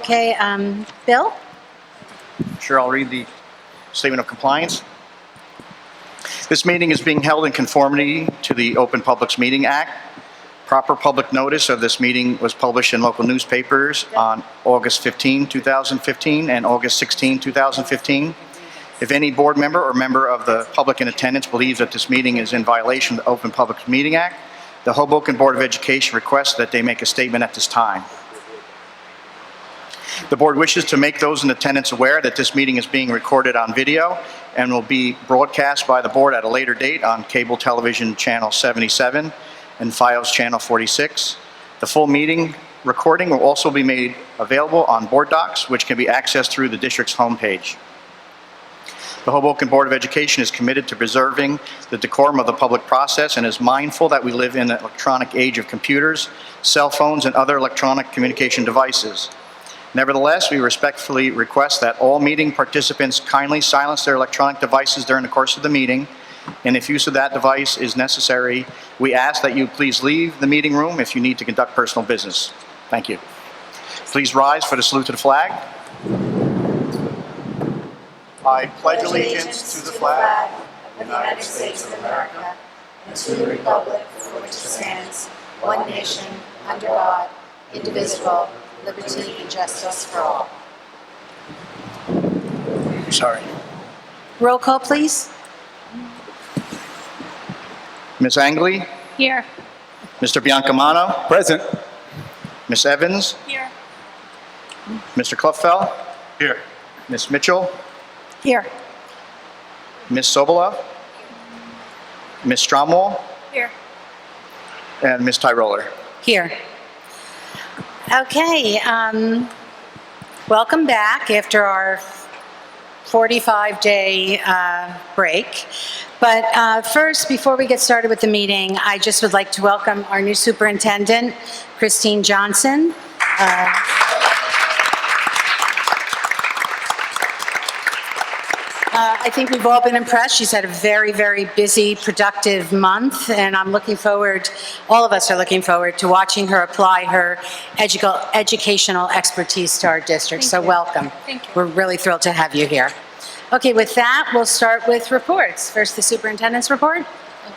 Okay, Bill? Sure, I'll read the statement of compliance. This meeting is being held in conformity to the Open Public Meeting Act. Proper public notice of this meeting was published in local newspapers on August 15, 2015 and August 16, 2015. If any board member or member of the public in attendance believes that this meeting is in violation of the Open Public Meeting Act, the Hoboken Board of Education requests that they make a statement at this time. The board wishes to make those in attendance aware that this meeting is being recorded on video and will be broadcast by the board at a later date on cable television channel 77 and FiOS channel 46. The full meeting recording will also be made available on board docs, which can be accessed through the district's homepage. The Hoboken Board of Education is committed to preserving the decorum of the public process and is mindful that we live in an electronic age of computers, cell phones, and other electronic communication devices. Nevertheless, we respectfully request that all meeting participants kindly silence their electronic devices during the course of the meeting, and if use of that device is necessary, we ask that you please leave the meeting room if you need to conduct personal business. Thank you. Please rise for the salute to the flag. I pledge allegiance to the flag of the United States of America and to the republic for which it stands, one nation, under God, indivisible, liberty and justice for all. Sorry. Roll call, please. Ms. Angley? Here. Mr. Biancamano? Present. Ms. Evans? Here. Mr. Kluffel? Here. Ms. Mitchell? Here. Ms. Sobola? Ms. Stromwall? Here. And Ms. Tyroller? Here. Okay, welcome back after our 45-day break. But first, before we get started with the meeting, I just would like to welcome our new superintendent, Christine Johnson. I think we've all been impressed. She's had a very, very busy, productive month, and I'm looking forward, all of us are looking forward to watching her apply her educational expertise to our district. So welcome. Thank you. We're really thrilled to have you here. Okay, with that, we'll start with reports. First, the superintendent's report.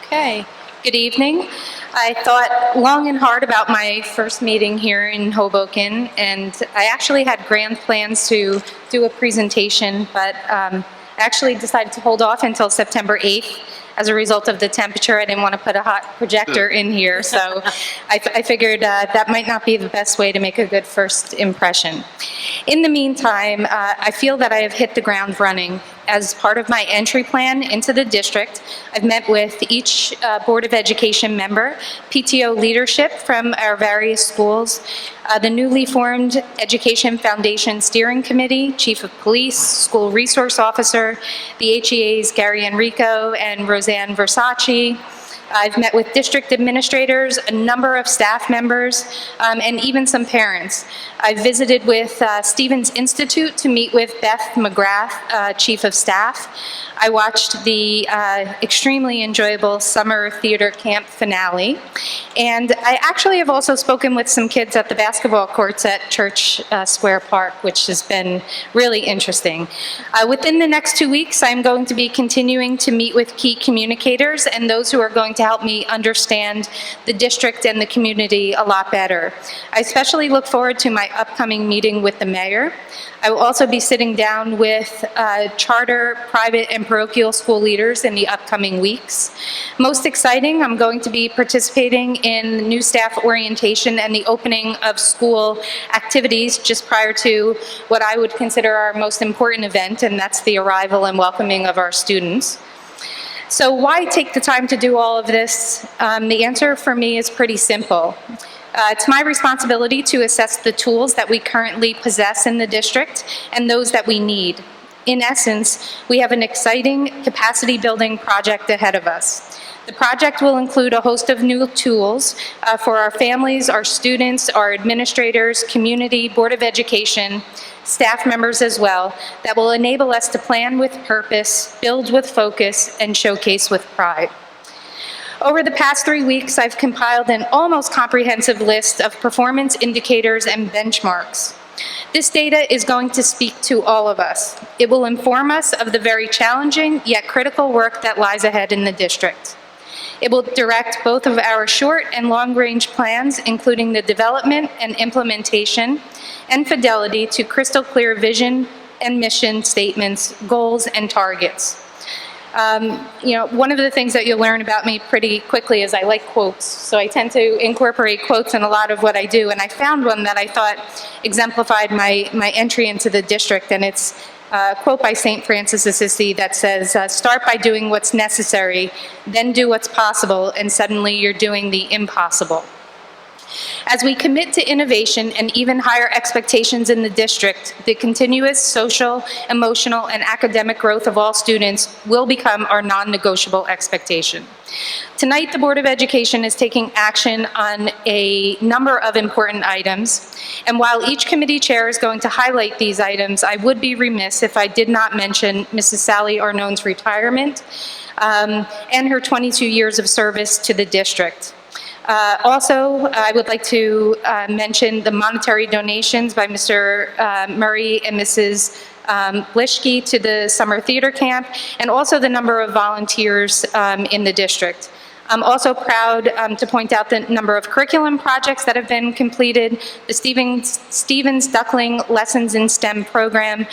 Okay, good evening. I thought long and hard about my first meeting here in Hoboken, and I actually had grand plans to do a presentation, but I actually decided to hold off until September 8th. As a result of the temperature, I didn't want to put a hot projector in here, so I figured that might not be the best way to make a good first impression. In the meantime, I feel that I have hit the ground running. As part of my entry plan into the district, I've met with each Board of Education member, PTO leadership from our various schools, the newly formed Education Foundation Steering Committee, Chief of Police, School Resource Officer, the HEA's Gary Enrico and Roseanne Versace. I've met with district administrators, a number of staff members, and even some parents. I visited with Stevens Institute to meet with Beth McGrath, Chief of Staff. I watched the extremely enjoyable summer theater camp finale. And I actually have also spoken with some kids at the basketball courts at Church Square Park, which has been really interesting. Within the next 2 weeks, I'm going to be continuing to meet with key communicators and those who are going to help me understand the district and the community a lot better. I especially look forward to my upcoming meeting with the mayor. I will also be sitting down with charter, private, and parochial school leaders in the upcoming weeks. Most exciting, I'm going to be participating in new staff orientation and the opening of school activities just prior to what I would consider our most important event, and that's the arrival and welcoming of our students. So why take the time to do all of this? The answer for me is pretty simple. It's my responsibility to assess the tools that we currently possess in the district and those that we need. In essence, we have an exciting capacity building project ahead of us. The project will include a host of new tools for our families, our students, our administrators, community, Board of Education, staff members as well, that will enable us to plan with purpose, build with focus, and showcase with pride. Over the past 3 weeks, I've compiled an almost comprehensive list of performance indicators and benchmarks. This data is going to speak to all of us. It will inform us of the very challenging yet critical work that lies ahead in the district. It will direct both of our short and long-range plans, including the development and implementation and fidelity to crystal clear vision and mission statements, goals, and targets. One of the things that you'll learn about me pretty quickly is I like quotes. So I tend to incorporate quotes in a lot of what I do. And I found one that I thought exemplified my entry into the district. And it's a quote by St. Francis Assisi that says, start by doing what's necessary, then do what's possible, and suddenly you're doing the impossible. As we commit to innovation and even higher expectations in the district, the continuous social, emotional, and academic growth of all students will become our non-negotiable expectation. Tonight, the Board of Education is taking action on a number of important items, and while each committee chair is going to highlight these items, I would be remiss if I did not mention Mrs. Sally Arnone's retirement and her 22 years of service to the district. Also, I would like to mention the monetary donations by Mr. Murray and Mrs. Blishke to the summer theater camp, and also the number of volunteers in the district. I'm also proud to point out the number of curriculum projects that have been completed, the Stevens Duckling Lessons in STEM program,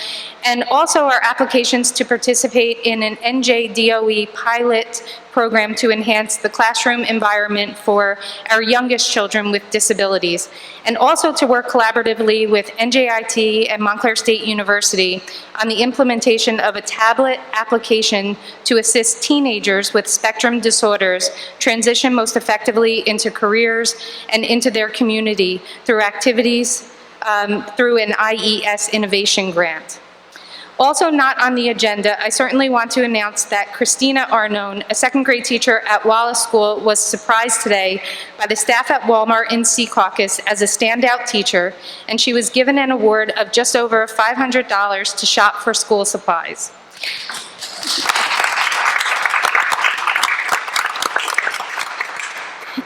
and also our applications to participate in an NJDOE pilot program to enhance the classroom environment for our youngest children with disabilities, and also to work collaboratively with NJIT and Montclair State University on the implementation of a tablet application to assist teenagers with spectrum disorders transition most effectively into careers and into their community through activities through an IES Innovation Grant. Also not on the agenda, I certainly want to announce that Christina Arnone, a second grade teacher at Wallace School, was surprised today by the staff at Walmart in Secaucus as a standout teacher, and she was given an award of just over $500 to shop for school supplies.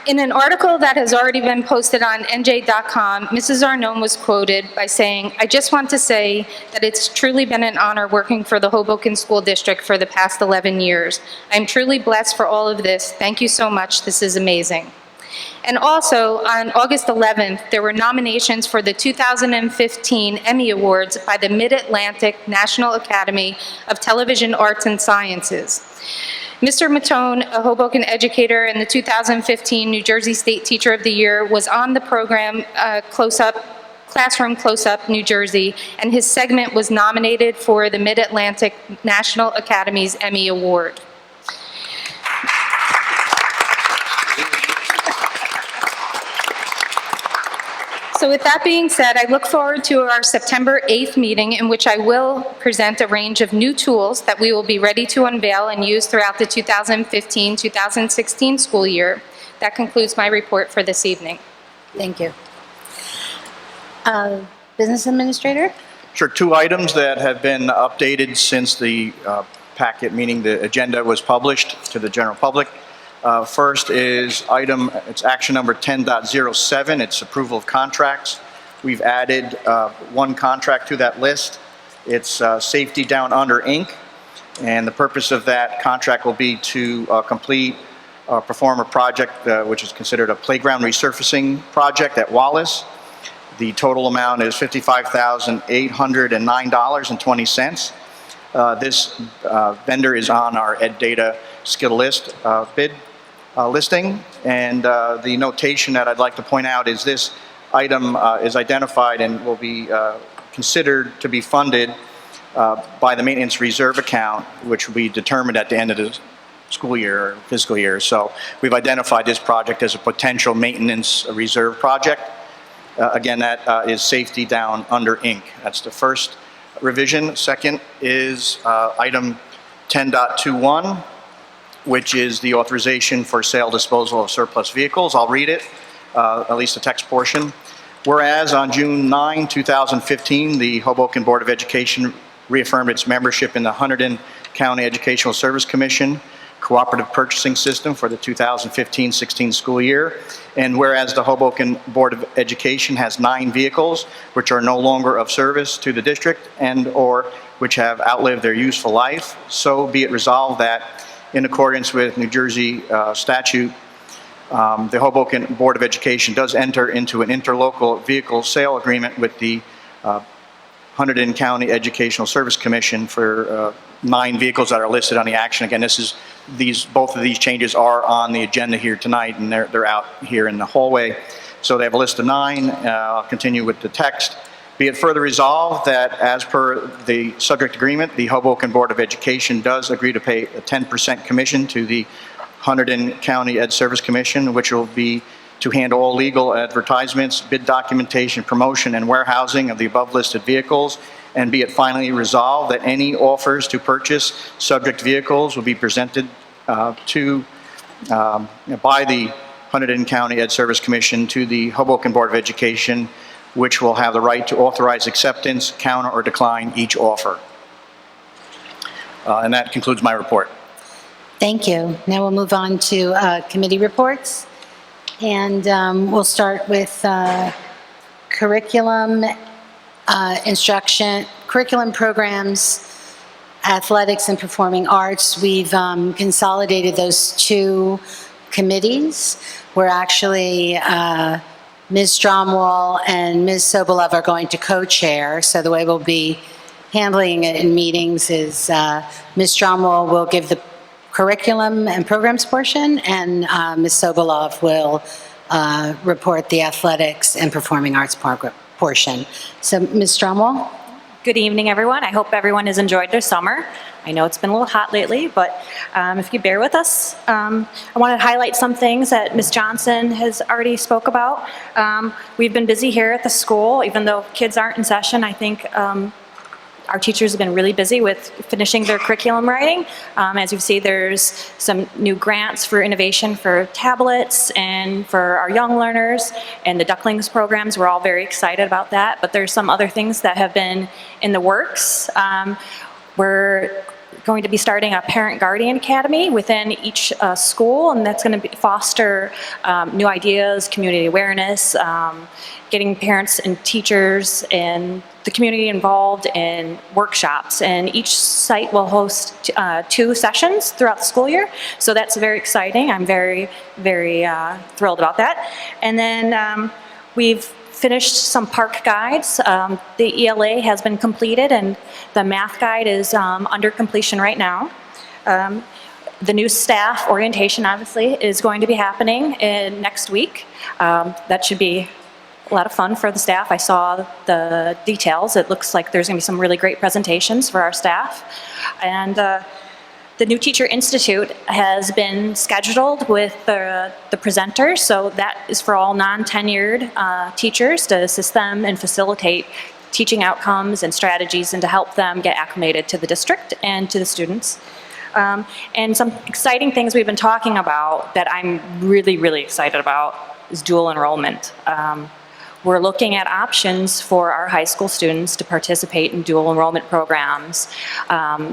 In an article that has already been posted on NJ.com, Mrs. Arnone was quoted by saying, "I just want to say that it's truly been an honor working for the Hoboken School District for the past 11 years. I'm truly blessed for all of this. Thank you so much. This is amazing." And also, on August 11th, there were nominations for the 2015 Emmy Awards by the Mid-Atlantic National Academy of Television Arts and Sciences. Mr. Matone, a Hoboken educator and the 2015 New Jersey State Teacher of the Year, was on the program Classroom Close-Up New Jersey, and his segment was nominated for the Mid-Atlantic National Academy's Emmy Award. So with that being said, I look forward to our September 8th meeting, in which I will present a range of new tools that we will be ready to unveil and use throughout the 2015-2016 school year. That concludes my report for this evening. Thank you. Business Administrator? Sure, two items that have been updated since the packet, meaning the agenda was published to the general public. First is it's action number 10.07, it's approval of contracts. We've added one contract to that list. It's Safety Down Under, Inc., and the purpose of that contract will be to perform a project which is considered a playground resurfacing project at Wallace. The total amount is $55,809.20. This vendor is on our Ed Data skill list bid listing, and the notation that I'd like to point out is this item is identified and will be considered to be funded by the maintenance reserve account, which will be determined at the end of the school year or fiscal year. So we've identified this project as a potential maintenance reserve project. Again, that is Safety Down Under, Inc. That's the first revision. Second is item 10.21, which is the authorization for sale disposal of surplus vehicles. I'll read it, at least the text portion. Whereas on June 9, 2015, the Hoboken Board of Education reaffirmed its membership in the Hunterdon County Educational Service Commission, cooperative purchasing system for the 2015-16 school year. And whereas the Hoboken Board of Education has 9 vehicles which are no longer of service to the district and/or which have outlived their useful life, so be it resolved that in accordance with New Jersey statute, the Hoboken Board of Education does enter into an interlocal vehicle sale agreement with the Hunterdon County Educational Service Commission for 9 vehicles that are listed on the action. Again, both of these changes are on the agenda here tonight, and they're out here in the hallway. So they have a list of 9. I'll continue with the text. Be it further resolved that as per the subject agreement, the Hoboken Board of Education does agree to pay a 10% commission to the Hunterdon County Ed Service Commission, which will be to handle all legal advertisements, bid documentation, promotion, and warehousing of the above-listed vehicles. And be it finally resolved that any offers to purchase subject vehicles will be presented by the Hunterdon County Ed Service Commission to the Hoboken Board of Education, which will have the right to authorize acceptance, counter, or decline each offer. And that concludes my report. Thank you. Now we'll move on to committee reports. And we'll start with curriculum, curriculum programs, athletics, and performing arts. We've consolidated those 2 committees. We're actually, Ms. Stromwall and Ms. Sobolov are going to co-chair. So the way we'll be handling it in meetings is Ms. Stromwall will give the curriculum and programs portion, and Ms. Sobolov will report the athletics and performing arts portion. So, Ms. Stromwall? Good evening, everyone. I hope everyone has enjoyed their summer. I know it's been a little hot lately, but if you bear with us, I wanted to highlight some things that Ms. Johnson has already spoke about. We've been busy here at the school, even though kids aren't in session. I think our teachers have been really busy with finishing their curriculum writing. As you see, there's some new grants for innovation for tablets and for our young learners and the Ducklings programs. We're all very excited about that, but there's some other things that have been in the works. We're going to be starting a parent guardian academy within each school, and that's going to foster new ideas, community awareness, getting parents and teachers and the community involved in workshops. And each site will host 2 sessions throughout the school year. So that's very exciting. I'm very, very thrilled about that. And then we've finished some park guides. The ELA has been completed, and the math guide is under completion right now. The new staff orientation, obviously, is going to be happening next week. That should be a lot of fun for the staff. I saw the details. It looks like there's going to be some really great presentations for our staff. And the New Teacher Institute has been scheduled with the presenters, so that is for all non-tenured teachers to assist them and facilitate teaching outcomes and strategies and to help them get acclimated to the district and to the students. And some exciting things we've been talking about that I'm really, really excited about is dual enrollment. We're looking at options for our high school students to participate in dual enrollment programs.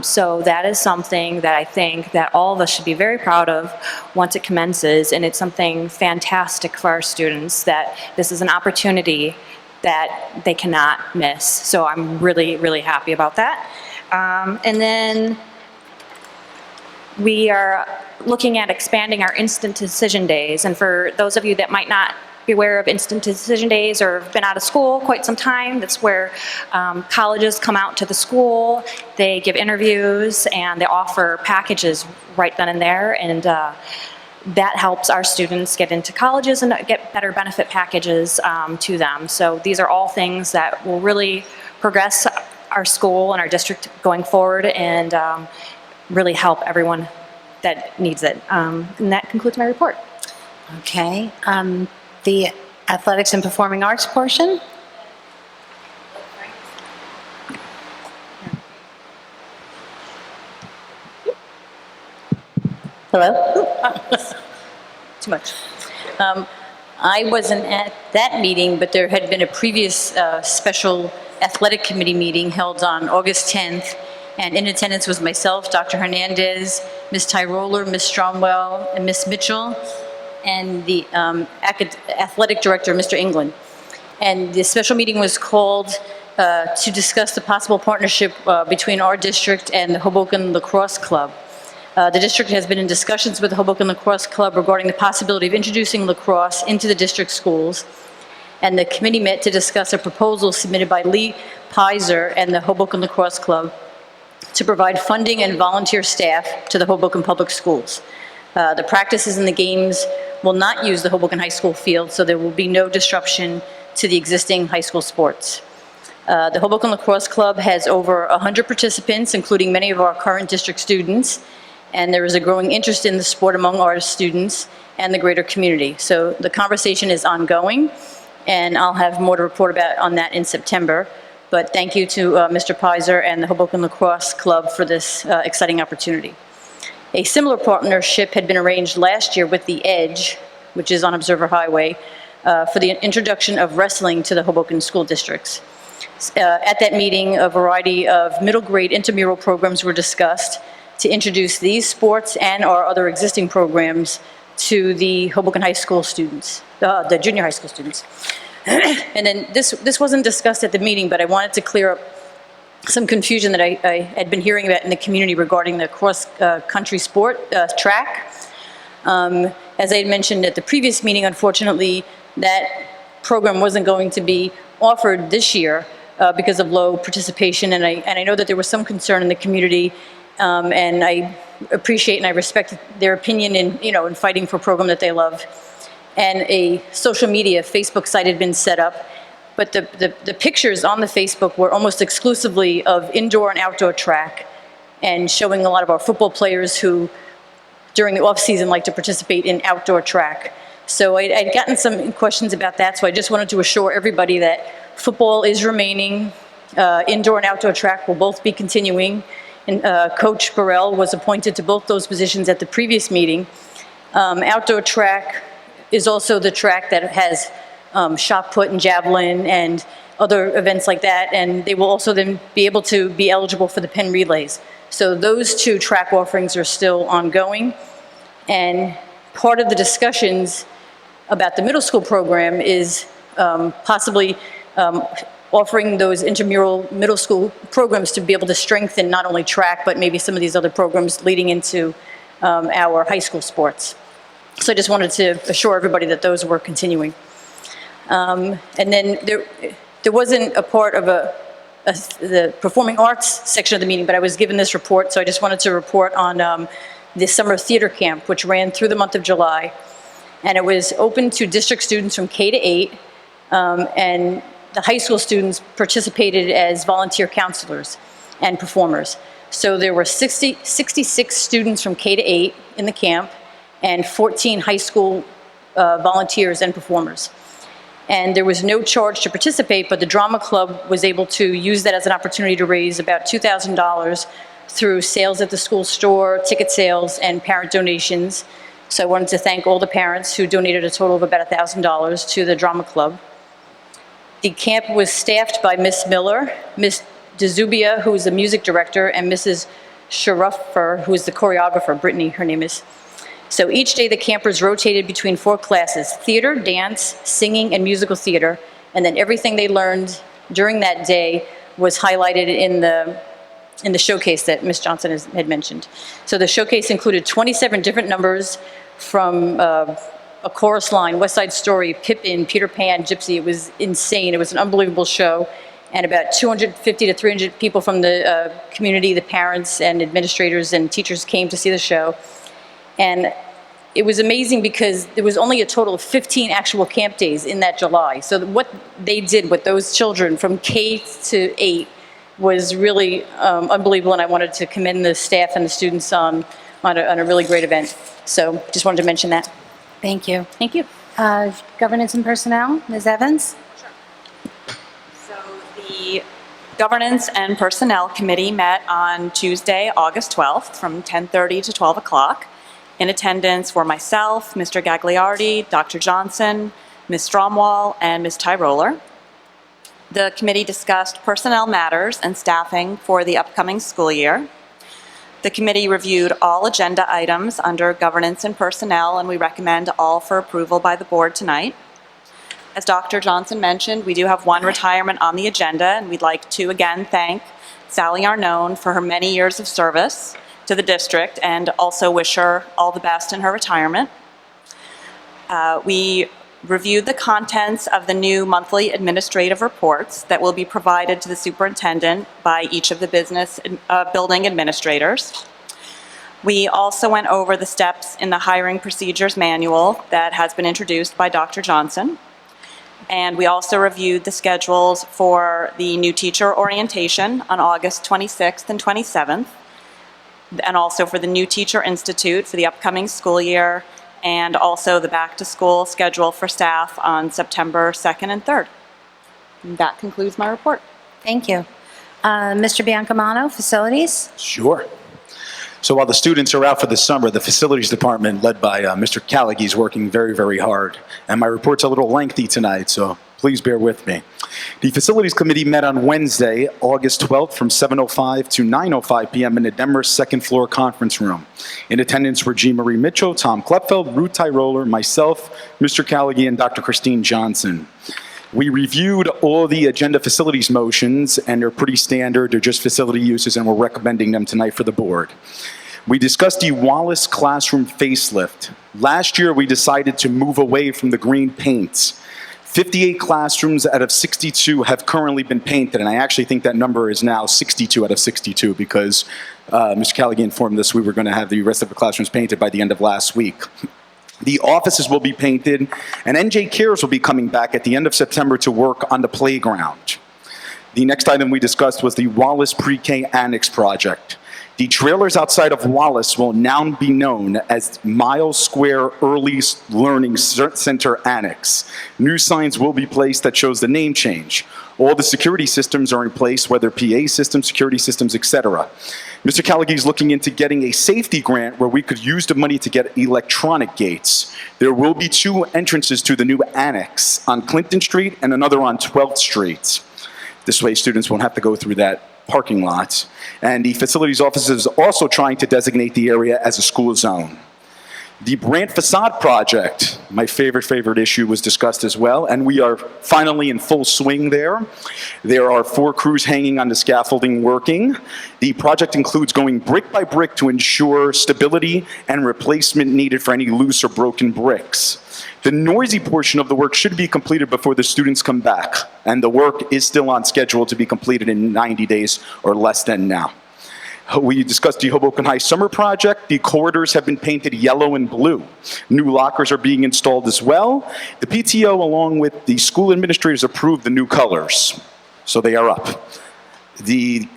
So that is something that I think that all of us should be very proud of once it commences, and it's something fantastic for our students that this is an opportunity that they cannot miss. So I'm really, really happy about that. And then we are looking at expanding our instant decision days. And for those of you that might not be aware of instant decision days or have been out of school quite some time, that's where colleges come out to the school, they give interviews, and they offer packages right then and there. And that helps our students get into colleges and get better benefit packages to them. So these are all things that will really progress our school and our district going forward and really help everyone that needs it. And that concludes my report. Okay. The athletics and performing arts portion? Hello? Too much. I wasn't at that meeting, but there had been a previous special athletic committee meeting held on August 10th, and in attendance was myself, Dr. Hernandez, Ms. Tyroller, Ms. Stromwell, and Ms. Mitchell, and the athletic director, Mr. England. And the special meeting was called to discuss the possible partnership between our district and the Hoboken Lacrosse Club. The district has been in discussions with the Hoboken Lacrosse Club regarding the possibility of introducing lacrosse into the district schools. And the committee met to discuss a proposal submitted by Lee Pizer and the Hoboken Lacrosse Club to provide funding and volunteer staff to the Hoboken Public Schools. The practices and the games will not use the Hoboken High School field, so there will be no disruption to the existing high school sports. The Hoboken Lacrosse Club has over 100 participants, including many of our current district students, and there is a growing interest in the sport among our students and the greater community. So the conversation is ongoing, and I'll have more to report about on that in September. But thank you to Mr. Pizer and the Hoboken Lacrosse Club for this exciting opportunity. A similar partnership had been arranged last year with The Edge, which is on Observer Highway, for the introduction of wrestling to the Hoboken school districts. At that meeting, a variety of middle grade intramural programs were discussed to introduce these sports and our other existing programs to the Hoboken High School students, the junior high school students. And then this wasn't discussed at the meeting, but I wanted to clear up some confusion that I had been hearing about in the community regarding the cross-country sport, track. As I had mentioned at the previous meeting, unfortunately, that program wasn't going to be offered this year because of low participation, and I know that there was some concern in the community, and I appreciate and I respect their opinion in fighting for a program that they love. And a social media Facebook site had been set up, but the pictures on the Facebook were almost exclusively of indoor and outdoor track, and showing a lot of our football players who, during the off-season, like to participate in outdoor track. So I'd gotten some questions about that, so I just wanted to assure everybody that football is remaining, indoor and outdoor track will both be continuing, and Coach Burrell was appointed to both those positions at the previous meeting. Outdoor track is also the track that has shot put and javelin and other events like that, and they will also then be able to be eligible for the Penn relays. So those two track offerings are still ongoing, and part of the discussions about the middle school program is possibly offering those intramural middle school programs to be able to strengthen not only track, but maybe some of these other programs leading into our high school sports. So I just wanted to assure everybody that those were continuing. And then there wasn't a part of the performing arts section of the meeting, but I was given this report, so I just wanted to report on the summer theater camp, which ran through the month of July. And it was open to district students from K to 8, and the high school students participated as volunteer counselors and performers. So there were 66 students from K to 8 in the camp, and 14 high school volunteers and performers. And there was no charge to participate, but the drama club was able to use that as an opportunity to raise about $2,000 through sales at the school store, ticket sales, and parent donations. So I wanted to thank all the parents who donated a total of about $1,000 to the drama club. The camp was staffed by Miss Miller, Miss DeZubia, who is the music director, and Mrs. Sharuffer, who is the choreographer, Brittany, her name is. So each day the campers rotated between 4 classes: theater, dance, singing, and musical theater. And then everything they learned during that day was highlighted in the showcase that Ms. Johnson had mentioned. So the showcase included 27 different numbers from a chorus line, West Side Story, Pippin, Peter Pan, Gypsy. It was insane. It was an unbelievable show. And about 250 to 300 people from the community, the parents and administrators and teachers came to see the show. And it was amazing because there was only a total of 15 actual camp days in that July. So what they did with those children from K to 8 was really unbelievable, and I wanted to commend the staff and the students on a really great event. So just wanted to mention that. Thank you. Thank you. Governance and Personnel, Ms. Evans? So the Governance and Personnel Committee met on Tuesday, August 12th from 10:30 to 12 o'clock. In attendance were myself, Mr. Gagliardi, Dr. Johnson, Ms. Stromwell, and Ms. Tyroller. The committee discussed personnel matters and staffing for the upcoming school year. The committee reviewed all agenda items under governance and personnel, and we recommend all for approval by the board tonight. As Dr. Johnson mentioned, we do have one retirement on the agenda, and we'd like to again thank Sally Arnone for her many years of service to the district and also wish her all the best in her retirement. We reviewed the contents of the new monthly administrative reports that will be provided to the superintendent by each of the building administrators. We also went over the steps in the hiring procedures manual that has been introduced by Dr. Johnson. And we also reviewed the schedules for the new teacher orientation on August 26th and 27th, and also for the new teacher institute for the upcoming school year, and also the back-to-school schedule for staff on September 2nd and 3rd. And that concludes my report. Thank you. Mr. Biancamano, facilities? Sure. So while the students are out for the summer, the facilities department, led by Mr. Callaghy, is working very, very hard. And my report's a little lengthy tonight, so please bear with me. The Facilities Committee met on Wednesday, August 12th, from 7:05 to 9:05 p.m. in the Denver second floor conference room. In attendance were Jean Marie Mitchell, Tom Klepfeld, Ruth Tyroller, myself, Mr. Callaghy, and Dr. Christine Johnson. We reviewed all the agenda facilities motions, and they're pretty standard. They're just facility uses, and we're recommending them tonight for the board. We discussed the Wallace classroom facelift. Last year, we decided to move away from the green paints. 58 classrooms out of 62 have currently been painted, and I actually think that number is now 62 out of 62 because Mr. Callaghy informed us we were going to have the rest of the classrooms painted by the end of last week. The offices will be painted, and NJ Cares will be coming back at the end of September to work on the playground. The next item we discussed was the Wallace Pre-K Annex project. The trailers outside of Wallace will now be known as Miles Square Early Learning Center Annex. New signs will be placed that shows the name change. All the security systems are in place, whether PA systems, security systems, etc. Mr. Callaghy is looking into getting a safety grant where we could use the money to get electronic gates. There will be 2 entrances to the new annex on Clinton Street and another on 12th Street. This way students won't have to go through that parking lot. And the facilities office is also trying to designate the area as a school zone. The Brandt facade project, my favorite issue, was discussed as well, and we are finally in full swing there. There are 4 crews hanging on the scaffolding working. The project includes going brick by brick to ensure stability and replacement needed for any loose or broken bricks. The noisy portion of the work should be completed before the students come back, and the work is still on schedule to be completed in 90 days or less than now. We discussed the Hoboken High Summer Project. The corridors have been painted yellow and blue. New lockers are being installed as well. The PTO, along with the school administrators, approved the new colors, so they are up. The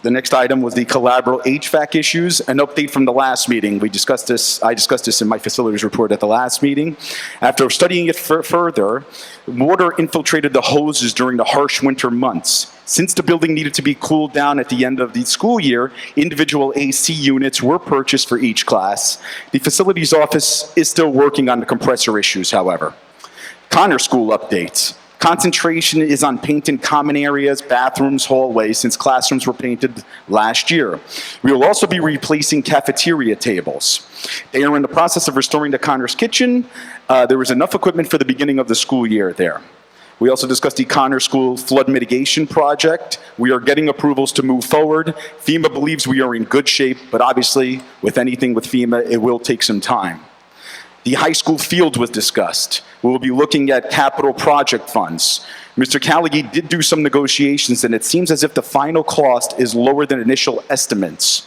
next item was the collateral HVAC issues, an update from the last meeting. I discussed this in my facilities report at the last meeting. After studying it further, water infiltrated the hoses during the harsh winter months. Since the building needed to be cooled down at the end of the school year, individual AC units were purchased for each class. The facilities office is still working on the compressor issues, however. Connor School updates. Concentration is on painted common areas, bathrooms, hallways, since classrooms were painted last year. We will also be replacing cafeteria tables. They are in the process of restoring the Connors kitchen. There was enough equipment for the beginning of the school year there. We also discussed the Connor School flood mitigation project. We are getting approvals to move forward. FEMA believes we are in good shape, but obviously, with anything with FEMA, it will take some time. The high school field was discussed. We will be looking at capital project funds. Mr. Callaghy did do some negotiations, and it seems as if the final cost is lower than initial estimates.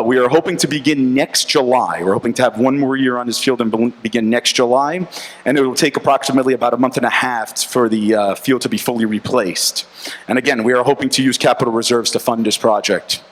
We are hoping to begin next July. We're hoping to have 1 more year on this field and begin next July, and it will take approximately about a month and a half for the field to be fully replaced. And again, we are hoping to use capital reserves to fund this project.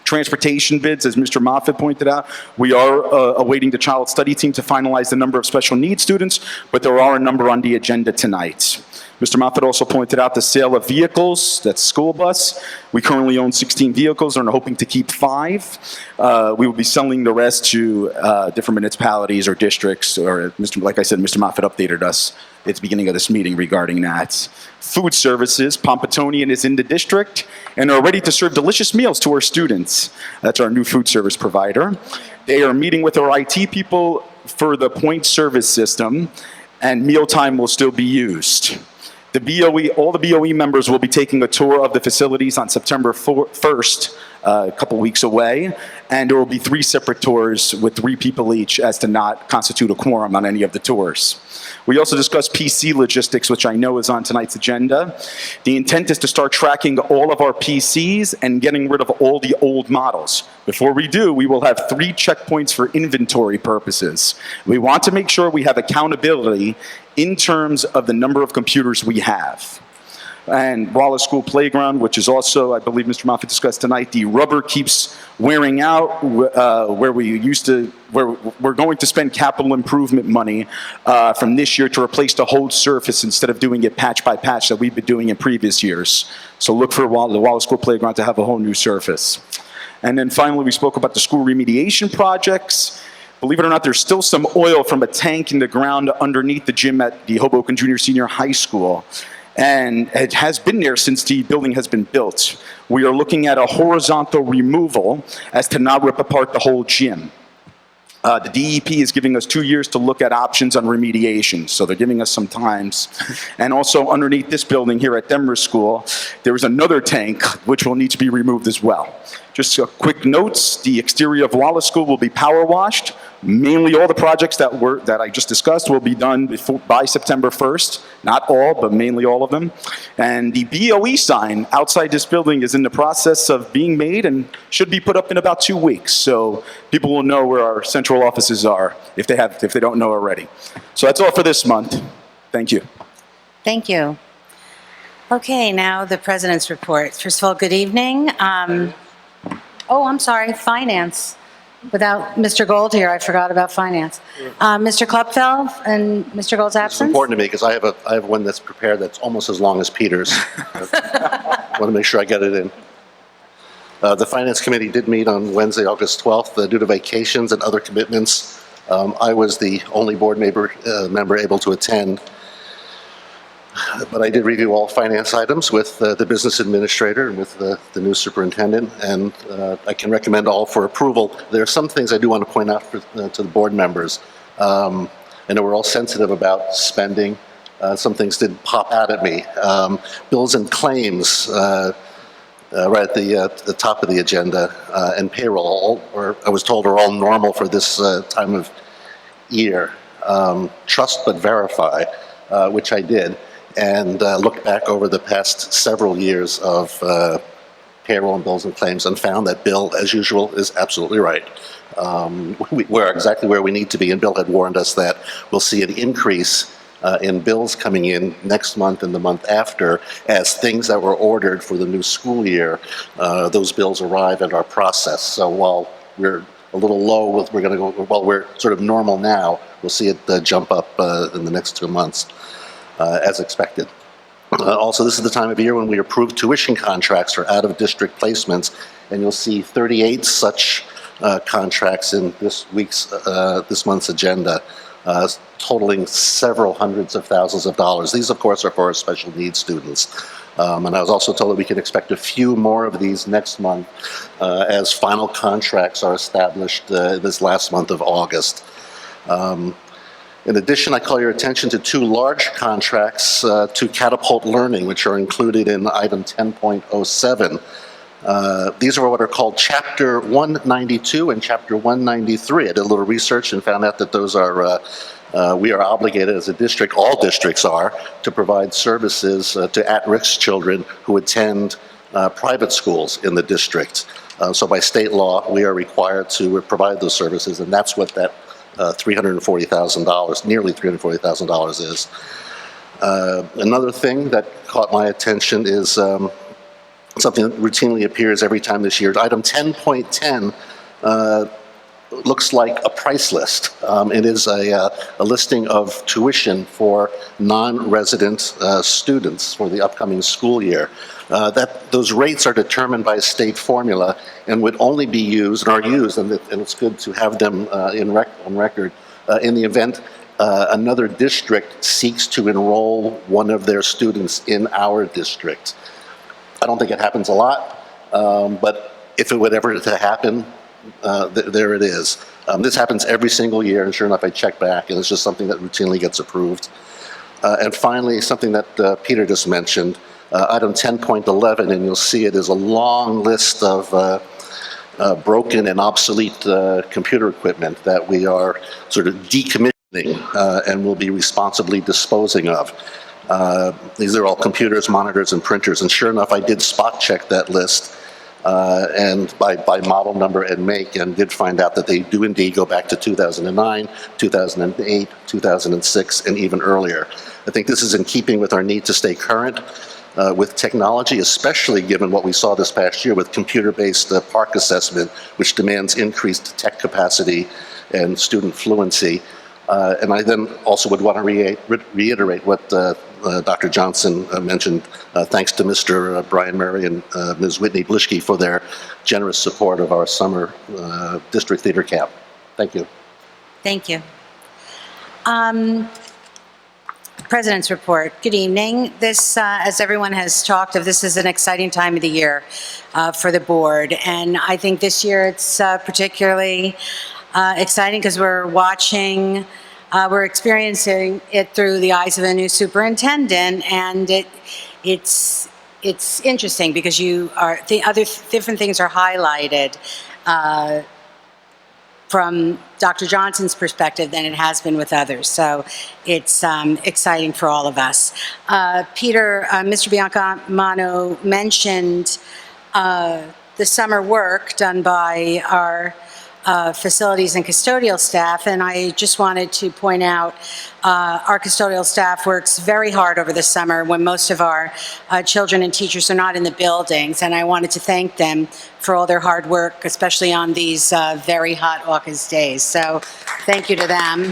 Transportation bids, as Mr. Moffitt pointed out, we are awaiting the child study team to finalize the number of special needs students, but there are a number on the agenda tonight. Mr. Moffett also pointed out the sale of vehicles, that's school bus. We currently own 16 vehicles and are hoping to keep 5. We will be selling the rest to different municipalities or districts, or like I said, Mr. Moffett updated us at the beginning of this meeting regarding that. Food services, Pompatonian is in the district and are ready to serve delicious meals to our students. That's our new food service provider. They are meeting with our IT people for the point service system, and mealtime will still be used. The BOE, all the BOE members will be taking a tour of the facilities on September 1st, a couple weeks away, and there will be 3 separate tours with 3 people each as to not constitute a quorum on any of the tours. We also discussed PC logistics, which I know is on tonight's agenda. The intent is to start tracking all of our PCs and getting rid of all the old models. Before we do, we will have 3 checkpoints for inventory purposes. We want to make sure we have accountability in terms of the number of computers we have. And Wallace School Playground, which is also, I believe Mr. Moffett discussed tonight, the rubber keeps wearing out where we're going to spend capital improvement money from this year to replace the whole surface instead of doing it patch by patch that we've been doing in previous years. So look for the Wallace School Playground to have a whole new surface. And then finally, we spoke about the school remediation projects. Believe it or not, there's still some oil from a tank in the ground underneath the gym at the Hoboken Junior Senior High School. And it has been there since the building has been built. We are looking at a horizontal removal as to not rip apart the whole gym. The DEP is giving us 2 years to look at options on remediation, so they're giving us some times. And also underneath this building here at Demers School, there is another tank which will need to be removed as well. Just a quick notes, the exterior of Wallace School will be power washed. Mainly all the projects that I just discussed will be done by September 1st. Not all, but mainly all of them. And the BOE sign outside this building is in the process of being made and should be put up in about 2 weeks. So people will know where our central offices are if they don't know already. So that's all for this month. Thank you. Thank you. Okay, now the president's report. First of all, good evening. I'm sorry, finance. Without Mr. Gold here, I forgot about finance. Mr. Klepfeld and Mr. Gold's It's absence? important to me because I have one that's prepared that's almost as long as Peter's. I want to make sure I get it in. The Finance Committee did meet on Wednesday, August 12th. Due to vacations and other commitments, I was the only board member able to attend. But I did review all finance items with the business administrator and with the new superintendent, and I can recommend all for approval. There are some things I do want to point out to the board members. I know we're all sensitive about spending. Some things did pop out at me. Bills and claims, right at the top of the agenda, and payroll, or I was told are all normal for this time of year. Trust but verify, which I did. And looked back over the past several years of payroll and bills and claims and found that Bill, as usual, is absolutely right. We're exactly where we need to be, and Bill had warned us that we'll see an increase in bills coming in next month and the month after as things that were ordered for the new school year, those bills arrive and are processed. So while we're a little low, we're sort of normal now, we'll see it jump up in the next 2 months. As expected. Also, this is the time of year when we approve tuition contracts for out-of-district placements, and you'll see 38 such contracts in this month's agenda, totaling several hundreds of thousands of dollars. These, of course, are for our special needs students. And I was also told that we can expect a few more of these next month as final contracts are established this last month of August. In addition, I call your attention to 2 large contracts to Catapult Learning, which are included in item 10.07. These are what are called Chapter 192 and Chapter 193. I did a little research and found out that those are, we are obligated as a district, all districts are, to provide services to at-risk children who attend private schools in the district. So by state law, we are required to provide those services, and that's what that $340,000, nearly $340,000 is. Another thing that caught my attention is something that routinely appears every time this year. Item 10.10 looks like a price list. It is a listing of tuition for non-resident students for the upcoming school year. Those rates are determined by a state formula and would only be used, and are used, and it's good to have them on record, in the event another district seeks to enroll one of their students in our district. I don't think it happens a lot, but if it would ever to happen, there it is. This happens every single year, and sure enough, I check back, and it's just something that routinely gets approved. And finally, something that Peter just mentioned, item 10.11, and you'll see it is a long list of broken and obsolete computer equipment that we are sort of decommissioning and will be responsibly disposing of. These are all computers, monitors, and printers, and sure enough, I did spot check that list and by model number and make, and did find out that they do indeed go back to 2009, 2008, 2006, and even earlier. I think this is in keeping with our need to stay current with technology, especially given what we saw this past year with computer-based PARC assessment, which demands increased tech capacity and student fluency. And I then also would want to reiterate what Dr. Johnson mentioned. Thanks to Mr. Brian Murray and Ms. Whitney Blischke for their generous support of our summer district theater camp. Thank you. Thank you. President's report. Good evening. This, as everyone has talked of, this is an exciting time of the year for the board. And I think this year it's particularly exciting because we're experiencing it through the eyes of a new superintendent, and it's interesting because the other different things are highlighted from Dr. Johnson's perspective than it has been with others. So it's exciting for all of us. Mr. Biancamano mentioned the summer work done by our facilities and custodial staff, and I just wanted to point out our custodial staff works very hard over the summer when most of our children and teachers are not in the buildings, and I wanted to thank them for all their hard work, especially on these very hot August days. So thank you to them.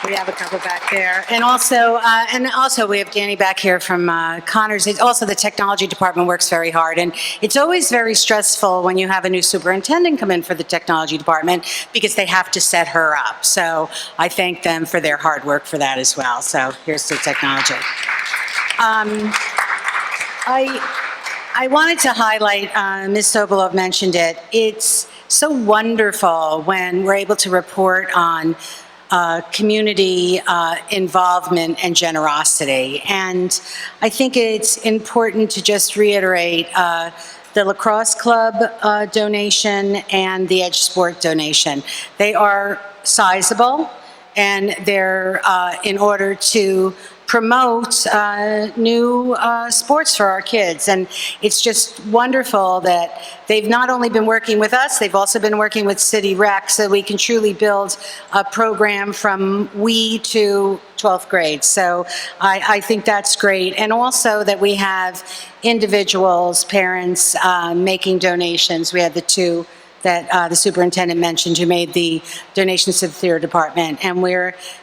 We have a couple back there. And also we have Danny back here from Connors. Also, the technology department works very hard. And it's always very stressful when you have a new superintendent come in for the technology department because they have to set her up. So I thank them for their hard work for that as well. So here's to technology. I wanted to highlight, Ms. Sobolov mentioned it, it's so wonderful when we're able to report on community involvement and generosity. And I think it's important to just reiterate the lacrosse club donation and the Edge Sport donation. They are sizable, and they're in order to promote new sports for our kids. And it's just wonderful that they've not only been working with us, they've also been working with City Rec so we can truly build a program from Wii to 12th grade. So I think that's great. And also that we have individuals, parents making donations. We had the two that the superintendent mentioned who made the donations to the theater department. And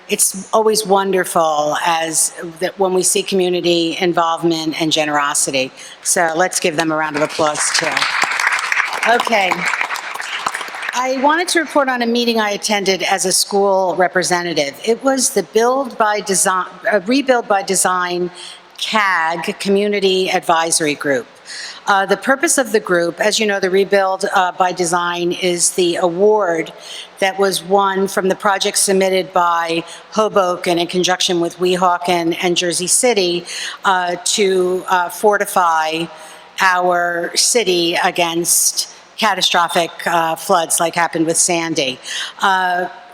it's always wonderful that when we see community involvement and generosity. So let's give them a round of applause too. Okay. I wanted to report on a meeting I attended as a school representative. It was the Rebuild by Design CAG Community Advisory Group. The purpose of the group, as you know, the Rebuild by Design is the award that was won from the project submitted by Hoboken in conjunction with Weehawken and Jersey City to fortify our city against catastrophic floods like happened with Sandy.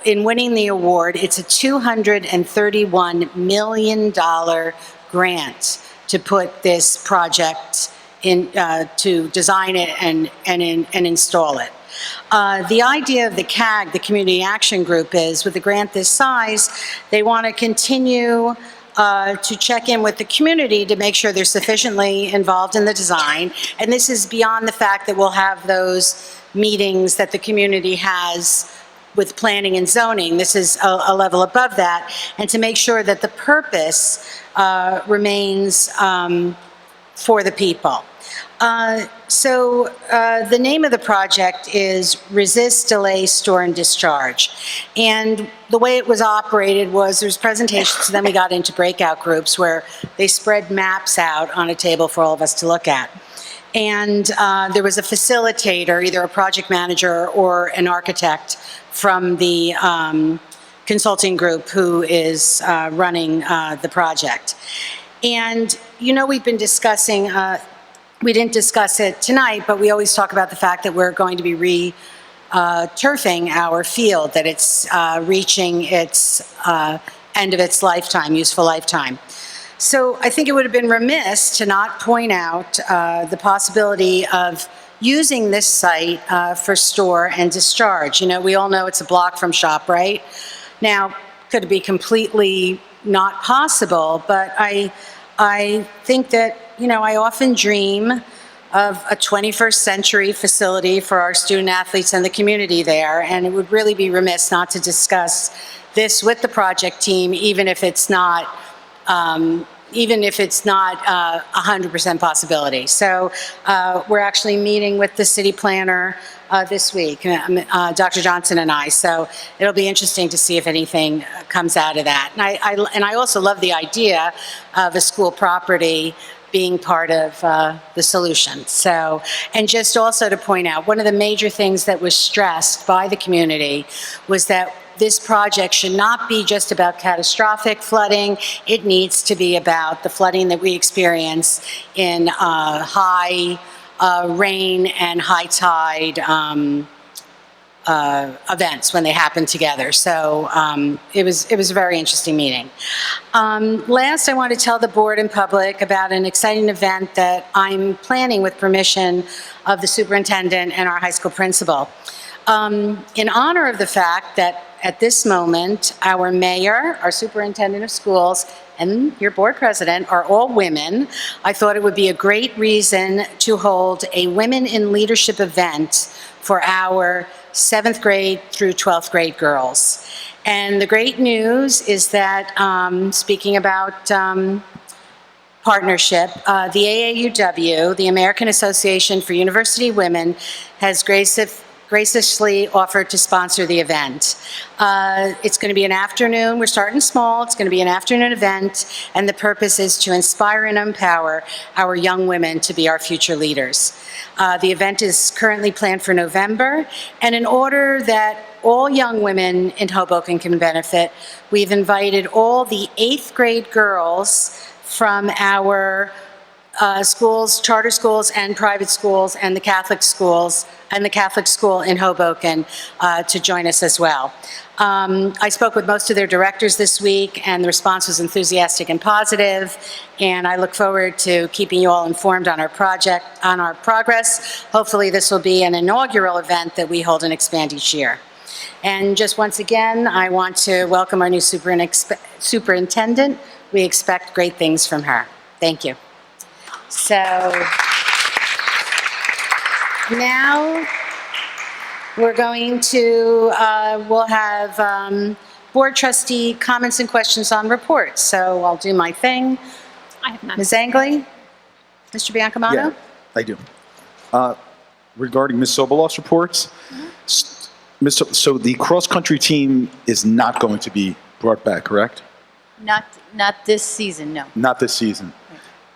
In winning the award, it's a $231 million grant to put this project in, to design it and install it. The idea of the CAG, the Community Action Group, is with a grant this size, they want to continue to check in with the community to make sure they're sufficiently involved in the design. And this is beyond the fact that we'll have those meetings that the community has with planning and zoning. This is a level above that. And to make sure that the purpose remains for the people. The name of the project is Resist, Delay, Store, and Discharge. And the way it was operated was there's presentations, then we got into breakout groups where they spread maps out on a table for all of us to look at. And there was a facilitator, either a project manager or an architect from the consulting group who is running the project. And, you know, we've been discussing, we didn't discuss it tonight, but we always talk about the fact that we're going to be turfing our field, that it's reaching its end of its lifetime, useful lifetime. So I think it would have been remiss to not point out the possibility of using this site for store and discharge. You know, we all know it's a block from ShopRite. Now, could it be completely not possible? But I think that, you know, I often dream of a 21st century facility for our student athletes and the community there, and it would really be remiss not to discuss this with the project team, even if it's not 100% possibility. So we're actually meeting with the city planner this week, Dr. Johnson and I. So it'll be interesting to see if anything comes out of that. And I also love the idea of a school property being part of the solution. So, and just also to point out, one of the major things that was stressed by the community was that this project should not be just about catastrophic flooding. It needs to be about the flooding that we experience in high rain and high tide events when they happen together. So it was a very interesting meeting. Last, I want to tell the board and public about an exciting event that I'm planning with permission of the superintendent and our high school principal. In honor of the fact that at this moment, our mayor, our superintendent of schools, and your board president are all women, I thought it would be a great reason to hold a Women in Leadership event for our 7th grade through 12th grade girls. And the great news is that, speaking about partnership, the AAUW, the American Association for University Women, has graciously offered to sponsor the event. It's going to be an afternoon. We're starting small. It's going to be an afternoon event, and the purpose is to inspire and empower our young women to be our future leaders. The event is currently planned for November, and in order that all young women in Hoboken can benefit, we've invited all the 8th grade girls from our schools, charter schools and private schools, and the Catholic schools, and the Catholic school in Hoboken to join us as well. I spoke with most of their directors this week, and the response was enthusiastic and positive, and I look forward to keeping you all informed on our project, on our progress. Hopefully this will be an inaugural event that we hold and expand each year. And just once again, I want to welcome our new superintendent. We expect great things from her. Thank you. So now we're going to, we'll have board trustee comments and questions on reports. So I'll do my thing. I have none. Ms. Angley? Mr. Biancamano? Yeah, I do. Regarding Ms. Sobolov's reports, so the cross-country team is not going to be brought back, correct? Not this season, no. Not this season.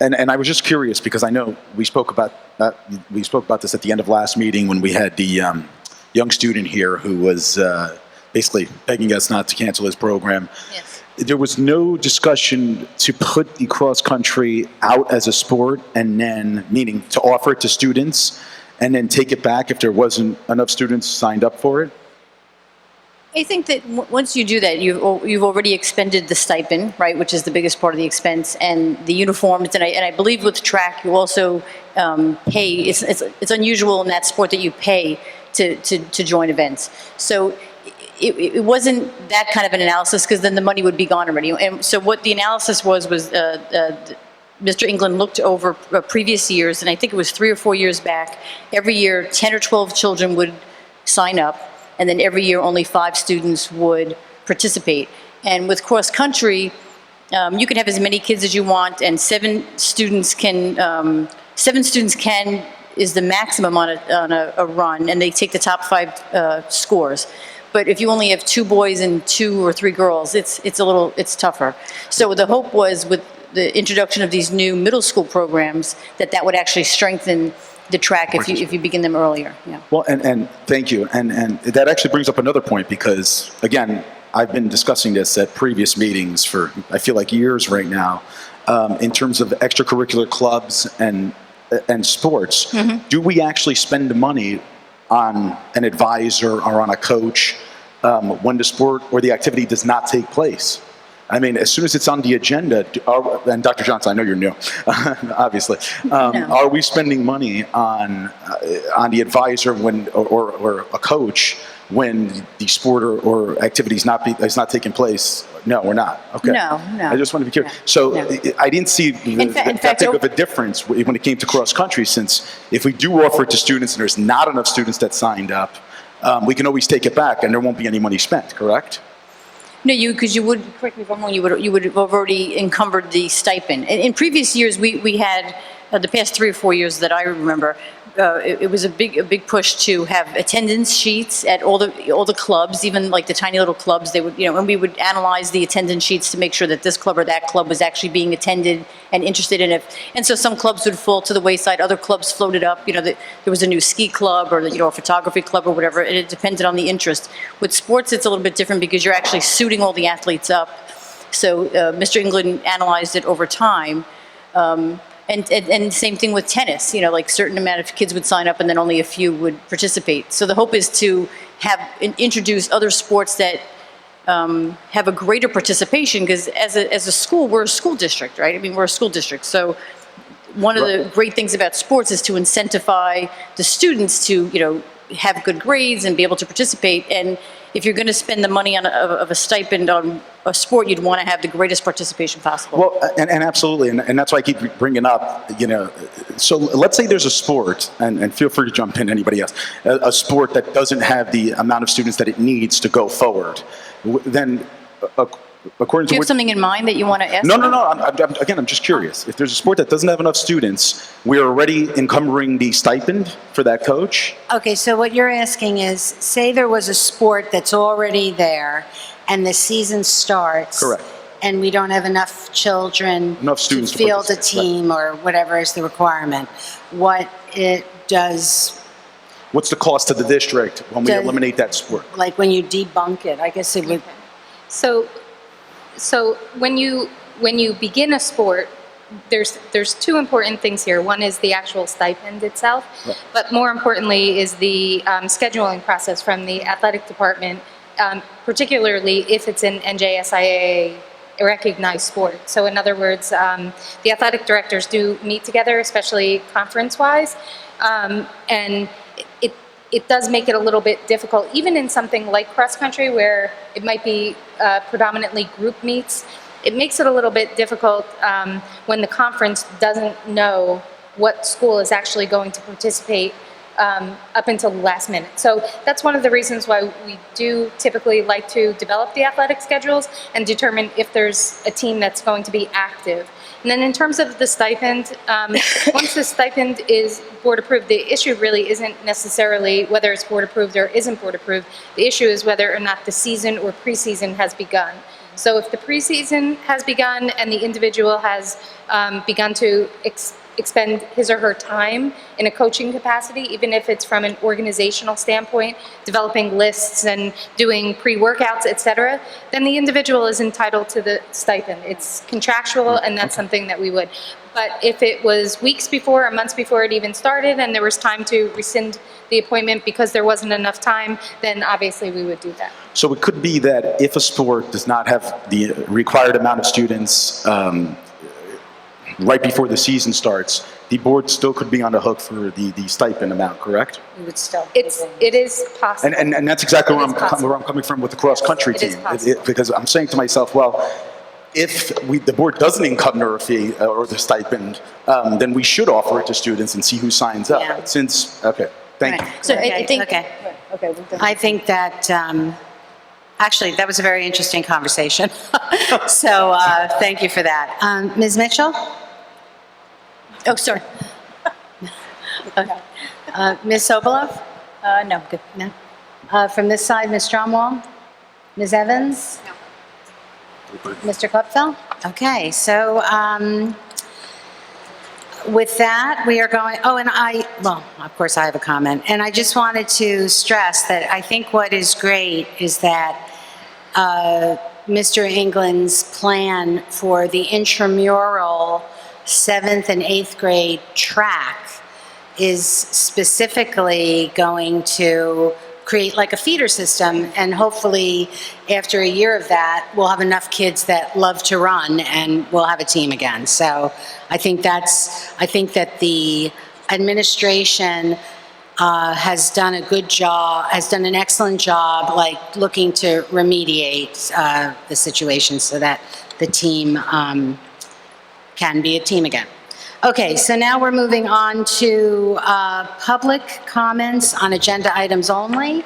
And I was just curious because I know we spoke about this at the end of last meeting when we had the young student here who was basically begging us not to cancel his program. Yes. There was no discussion to put the cross country out as a sport and then, meaning to offer it to students and then take it back if there wasn't enough students signed up for it? I think that once you do that, you've already expended the stipend, right, which is the biggest part of the expense, and the uniforms. And I believe with track, you also pay. It's unusual in that sport that you pay to join events. So it wasn't that kind of an analysis, because then the money would be gone already. And so what the analysis was Mr. England looked over previous years, and I think it was 3 or 4 years back. Every year, 10 or 12 children would sign up, and then every year only 5 students would participate. And with cross-country, you can have as many kids as you want, and 7 students can is the maximum on a run, and they take the top 5 scores. But if you only have 2 boys and 2 or 3 girls, it's tougher. So the hope was, with the introduction of these new middle school programs, that would actually strengthen the track if you begin them earlier. Yeah. Well, and thank you. And that actually brings up another point, because, again, I've been discussing this at previous meetings for, I feel like, years right now, in terms of extracurricular clubs and sports. Mm-hmm. Do we actually spend the money on an advisor or on a coach when the sport or the activity does not take place? I mean, as soon as it's on the agenda, and Dr. Johnson, I know you're new, obviously. Are we spending money on the advisor or a coach when the sport or activity is not taking place? No, we're not. Okay. No. I just want to be clear. No. So No. I didn't see that big of a difference when it came to cross country, since if we do offer it to students and there's not enough students that signed up, we can always take it back and there won't be any money spent, correct? No, because you would, correct me if I'm wrong, you would have already encumbered the stipend. In previous years, we had, the past 3 or 4 years that I remember, it was a big push to have attendance sheets at all the clubs, even like the tiny little clubs. They would, and we would analyze the attendance sheets to make sure that this club or that club was actually being attended and interested in it. And so some clubs would fall to the wayside, other clubs floated up. There was a new ski club or a photography club or whatever, and it depended on the interest. With sports, it's a little bit different because you're actually suiting all the athletes up. So Mr. England analyzed it over time. And same thing with tennis, like certain amount of kids would sign up and then only a few would participate. So the hope is to introduce other sports that have a greater participation, because as a school, we're a school district, right? I mean, we're a school district. So one of the great things about sports is to incentivize the students to, have good grades and be able to participate. And if you're going to spend the money on a stipend on a sport, you'd want to have the greatest participation possible. Well, and absolutely, and that's why I keep bringing up, so let's say there's a sport, and feel free to jump in, anybody else, a sport that doesn't have the amount of students that it needs to go forward. Then, according to Do you have something in mind that you want to ask? No. I'm just curious. If there's a sport that doesn't have enough students, we're already encumbering the stipend for that coach? Okay, so what you're asking is, say there was a sport that's already there and the season starts. Correct. And we don't have enough children Enough students to to field a participate, team or whatever is the requirement. What it does, What's the cost to the district when we eliminate that sport? like when you debunk it, I guess it would, So when you begin a sport, there's 2 important things here. One is the actual stipend itself, Right. but more importantly is the scheduling process from the athletic department, particularly if it's an NJSIAA recognized sport. So in other words, the athletic directors do meet together, especially conference-wise, and it does make it a little bit difficult, even in something like cross-country where it might be predominantly group meets. It makes it a little bit difficult when the conference doesn't know what school is actually going to participate up until the last minute. So that's one of the reasons why we do typically like to develop the athletic schedules and determine if there's a team that's going to be active. And then in terms of the stipend, once the stipend is board approved, the issue really isn't necessarily whether it's board approved or isn't board approved. The issue is whether or not the season or preseason has begun. So if the preseason has begun and the individual has begun to expend his or her time in a coaching capacity, even if it's from an organizational standpoint, developing lists and doing pre-workouts, et cetera, then the individual is entitled to the stipend. It's contractual, and that's something that we would. But if it was weeks before or months before it even started and there was time to rescind the appointment because there wasn't enough time, then obviously we would do that. So it could be that if a sport does not have the required amount of students, right before the season starts, the board still could be on the hook for the stipend amount, correct? We would still. It is possible. And that's exactly where It is possible. where I'm coming from with the cross-country It is team. possible. Because I'm saying to myself, well, if the board doesn't encumber a fee or the stipend, then we should offer it to students and see who signs up. Yeah. Okay, thank you. So I think, Okay. I think that, actually, that was a very interesting conversation. So thank you for that. Ms. Mitchell? oh, sorry. Ms. Sobolov? No, good. No. From this side, Ms. Stromwall? Ms. Evans? No. Mr. Klepfel? Okay, so with that, we are going, well, of course I have a comment. And I just wanted to stress that I think what is great is that Mr. England's plan for the intramural 7th and 8th grade track is specifically going to create like a feeder system, and hopefully after a year of that, we'll have enough kids that love to run and we'll have a team again. So I think that the administration has done a good job, has done an excellent job, like looking to remediate the situation so that the team can be a team again. Okay, so now we're moving on to public comments on agenda items only.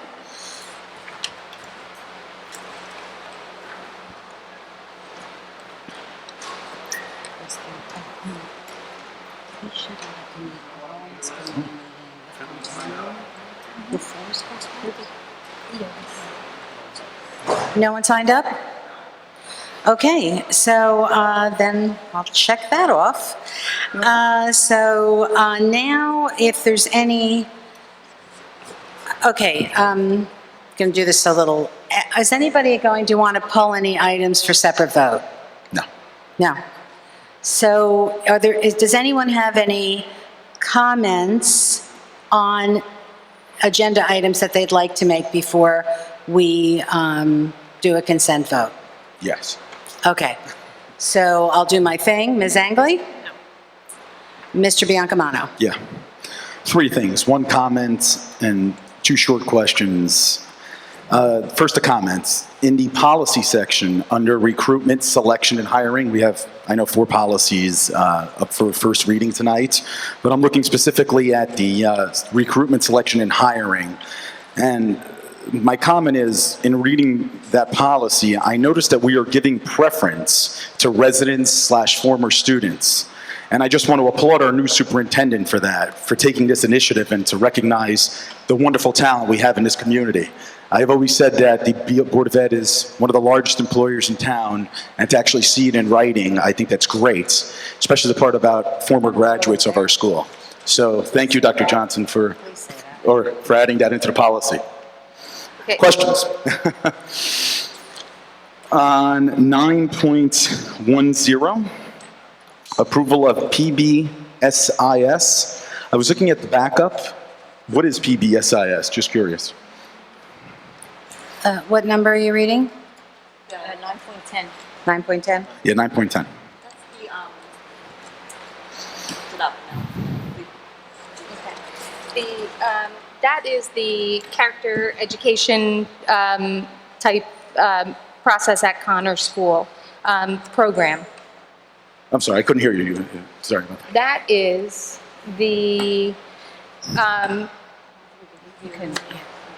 No one signed up? Okay, so then I'll check that off. Now, if there's any, okay, going to do this a little, is anybody going to want to pull any items for separate vote? No. No. So does anyone have any comments on agenda items that they'd like to make before we do a consent vote? Yes. Okay, so I'll do my thing. Ms. Angley? No. Mr. Biancamano? Yeah. 3 things, 1 comment and 2 short questions. First, a comment. In the policy section, under recruitment, selection, and hiring, we have, I know, 4 policies up for first reading tonight, but I'm looking specifically at the recruitment, selection, and hiring. And my comment is, in reading that policy, I noticed that we are giving preference to residents/former students. And I just want to applaud our new superintendent for that, for taking this initiative and to recognize the wonderful talent we have in this community. I have always said that the Board of Ed is one of the largest employers in town, and to actually see it in writing, I think that's great, especially the part about former graduates of our school. So thank you, Dr. Johnson, for adding that into the policy. Okay. Questions? On 9.10, approval of PBSIS. I was looking at the backup. What is PBSIS? Just curious. What number are you reading? 9.10. 9.10? Yeah, 9.10. That is the character education type process at Connor School program. I'm sorry, I couldn't hear you. Sorry about that. That is the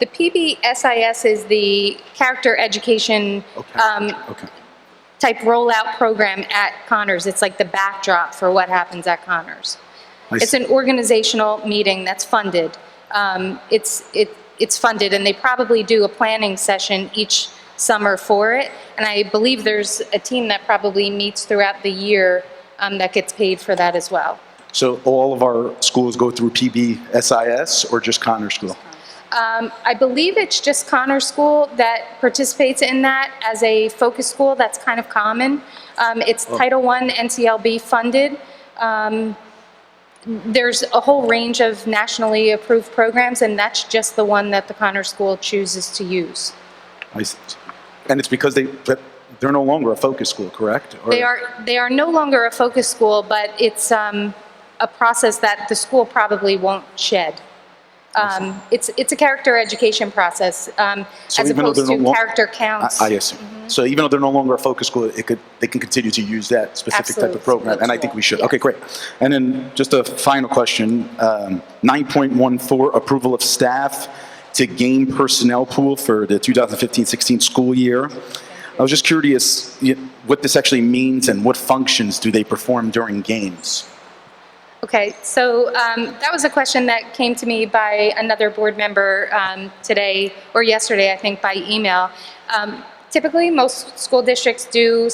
PBSIS is the character education Okay. type rollout program at Connors. It's like the backdrop for what happens at Connors. It's an organizational meeting that's funded. It's funded, and they probably do a planning session each summer for it. And I believe there's a team that probably meets throughout the year that gets paid for that as well. So all of our schools go through PBSIS or just Connor School? I believe it's just Connor School that participates in that as a focus school. That's kind of common. It's Title I NCLB funded. There's a whole range of nationally approved programs, and that's just the one that the Connor School chooses to use. I see. And it's because they're no longer a focus school, correct? Or- They are no longer a focus school, but it's a process that the school probably won't shed. It's a character education process, So as even though opposed they're to no lo- character counts. I assume. So even though they're no longer a focus school, they can continue to use that specific type of Absolutely. program, and I think we should. Yes. Okay, great. And then just a final question, 9.14, approval of staff to game personnel pool for the 2015-16 school year. I was just curious what this actually means and what functions do they perform during games? Okay, so that was a question that came to me by another board member today, or yesterday, I think, by email. Typically, most school districts do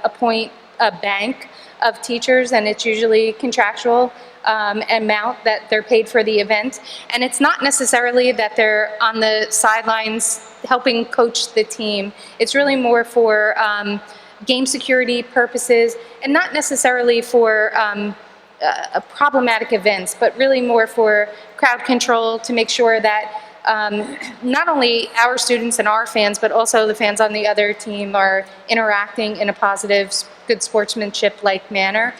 appoint a bank of teachers, and it's usually contractual amount that they're paid for the event. And it's not necessarily that they're on the sidelines helping coach the team. It's really more for game security purposes, and not necessarily for problematic events, but really more for crowd control, to make sure that not only our students and our fans, but also the fans on the other team are interacting in a positive, good sportsmanship-like manner.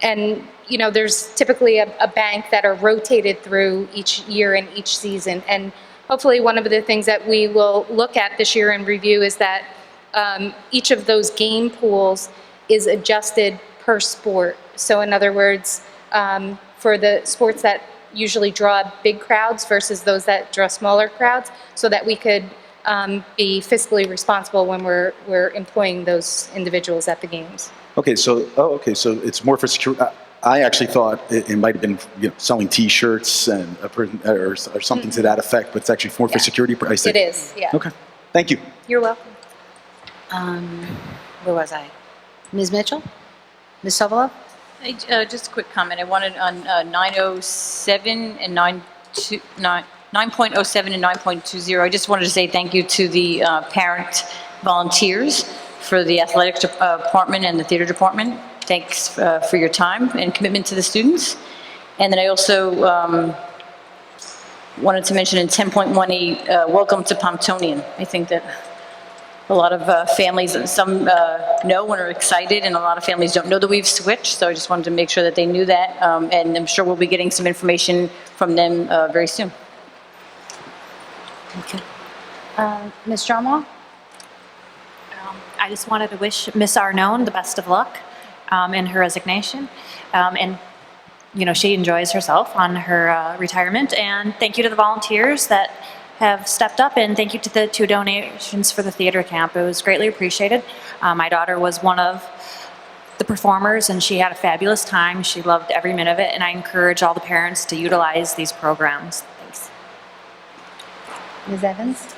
And, you know, there's typically a bank that are rotated through each year and each season. And hopefully one of the things that we will look at this year and review is that each of those game pools is adjusted per sport. So in other words, for the sports that usually draw big crowds versus those that draw smaller crowds, so that we could be fiscally responsible when we're employing those individuals at the games. Okay, so it's more for security. I actually thought it might have been selling T-shirts and or something to that effect, but it's actually more for security. I see. It is, yeah. Okay, thank you. You're welcome. Where was I? Ms. Mitchell? Ms. Sobolov? Just a quick comment. I wanted on 907 and 9.07 and 9.20. I just wanted to say thank you to the parent volunteers for the athletic department and the theater department. Thanks for your time and commitment to the students. And then I also wanted to mention in 10.18, welcome to Pomptonian. I think that a lot of families, some know and are excited, and a lot of families don't know that we've switched, so I just wanted to make sure that they knew that, and I'm sure we'll be getting some information from them very soon. Okay. Ms. Stromwell? I just wanted to wish Miss Arnone the best of luck in her resignation. And, you know, she enjoys herself on her retirement. And thank you to the volunteers that have stepped up, and thank you to the 2 donations for the theater camp. It was greatly appreciated. My daughter was one of the performers, and she had a fabulous time. She loved every minute of it, and I encourage all the parents to utilize these programs. Thanks. Ms. Evans?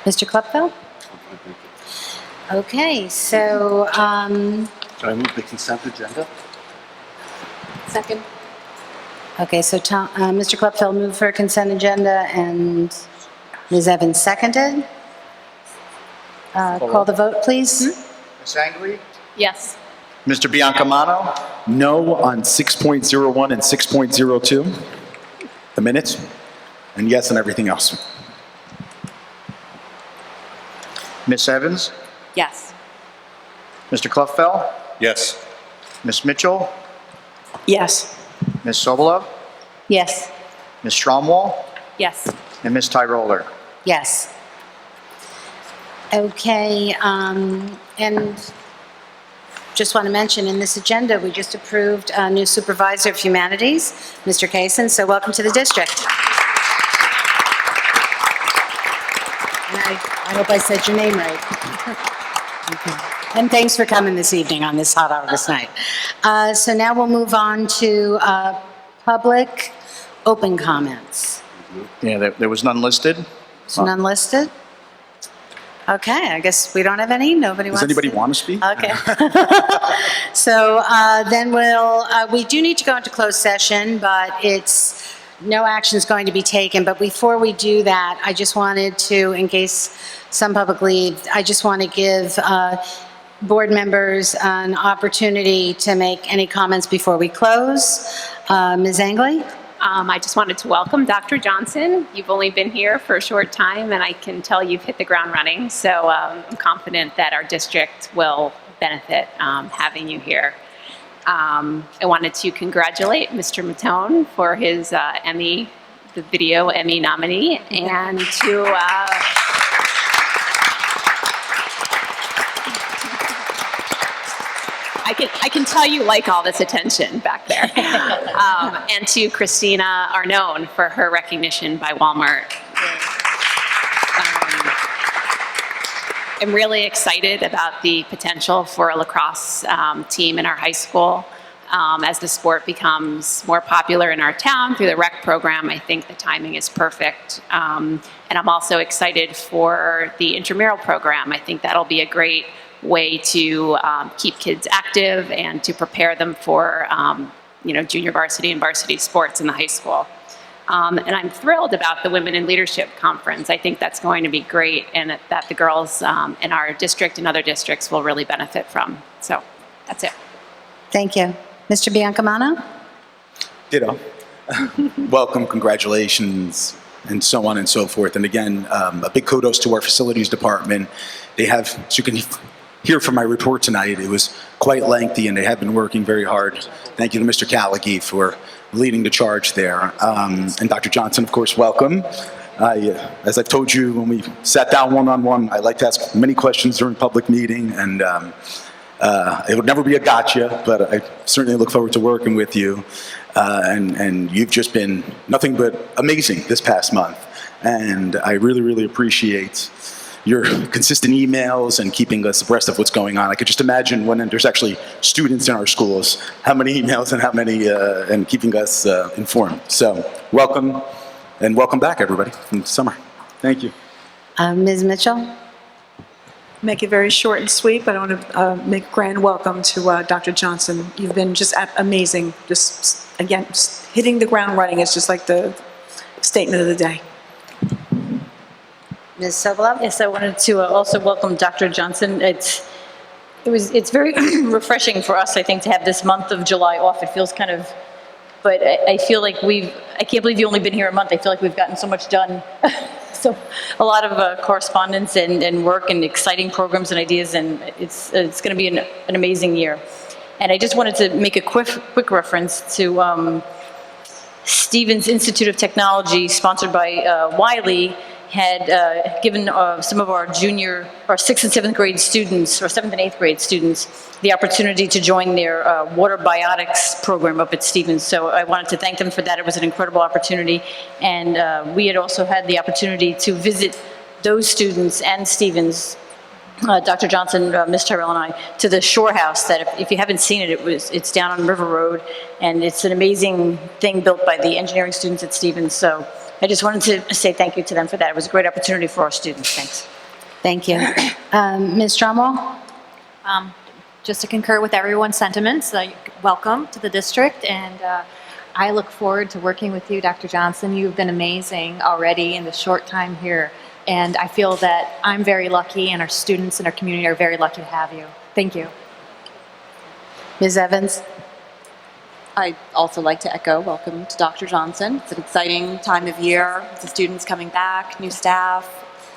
Mr. Klepfeld? Okay, so, Can I move the consent agenda? Second. Okay, so Mr. Klepfeld moved for a consent agenda, and Ms. Evans seconded. Call the vote, please. Ms. Angley? Yes. Mr. Biancamano? No on 6.01 and 6.02, the minutes, and yes on everything else. Ms. Evans? Yes. Mr. Cluffell? Yes. Ms. Mitchell? Yes. Ms. Sobolov? Yes. Ms. Stromwall? Yes. And Ms. Tyroller? Yes. Okay, and just want to mention, in this agenda, we just approved a new supervisor of humanities, Mr. Kaysen, so welcome to the district. And I hope I said your name right. Okay. And thanks for coming this evening on this hot August night. So now we'll move on to public open comments. Yeah, there was none listed. So none listed? Okay, I guess we don't have any, nobody Does wants to? anybody want to speak? Okay. So then we do need to go into closed session, but no action is going to be taken. But before we do that, I just wanted to, in case some public leave, I just want to give board members an opportunity to make any comments before we close. Ms. Angley? I just wanted to welcome Dr. Johnson. You've only been here for a short time, and I can tell you've hit the ground running. So I'm confident that our district will benefit having you here. I wanted to congratulate Mr. Matone for his Emmy, the video Emmy nominee, and to I can tell you like all this attention back there. And to Christina Arnone for her recognition by Walmart. I'm really excited about the potential for a lacrosse team in our high school. As the sport becomes more popular in our town through the rec program, I think the timing is perfect. And I'm also excited for the intramural program. I think that'll be a great way to keep kids active and to prepare them for junior varsity and varsity sports in the high school. And I'm thrilled about the Women in Leadership Conference. I think that's going to be great and that the girls in our district and other districts will really benefit from. So that's it. Thank you. Mr. Biancamano? Ditto. Welcome, congratulations, and so on and so forth. And again, a big kudos to our facilities department. They have, as you can hear from my report tonight, it was quite lengthy, and they have been working very hard. Thank you to Mr. Callaghy for leading the charge there. And Dr. Johnson, of course, welcome. As I've told you when we sat down one-on-one, I like to ask many questions during public meeting, and it would never be a gotcha, but I certainly look forward to working with you. And you've just been nothing but amazing this past month. And I really, really appreciate your consistent emails and keeping us abreast of what's going on. I could just imagine when there's actually students in our schools, how many emails and how many, and keeping us informed. So welcome, and welcome back, everybody, from the summer. Thank you. Ms. Mitchell? Make it very short and sweet, but I want to make a grand welcome to Dr. Johnson. You've been just amazing. Just, again, just hitting the ground running is just like the statement of the day. Ms. Sobolov? Yes, I wanted to also welcome Dr. Johnson. It's very refreshing for us, I think, to have this month of July off. It feels kind of, but I feel like I can't believe you've only been here a month. I feel like we've gotten so much done. So a lot of correspondence and work and exciting programs and ideas, and it's going to be an amazing year. And I just wanted to make a quick reference to Stevens Institute of Technology, sponsored by Wiley, had given some of our 6th and 7th grade students, or 7th and 8th grade students, the opportunity to join their water biotics program up at Stevens. So I wanted to thank them for that. It was an incredible opportunity. And we had also had the opportunity to visit those students and Stevens, Dr. Johnson, Ms. Tyrell, and I, to the Shore House that, if you haven't seen it, it's down on River Road, and it's an amazing thing built by the engineering students at Stevens. So I just wanted to say thank you to them for that. It was a great opportunity for our students. Thanks. Thank you. Ms. Drumwall? Just to concur with everyone's sentiments, welcome to the district, and I look forward to working with you, Dr. Johnson. You've been amazing already in the short time here, and I feel that I'm very lucky, and our students and our community are very lucky to have you. Thank you. Ms. Evans? I'd also like to echo welcome to Dr. Johnson. It's an exciting time of year. The students coming back, new staff,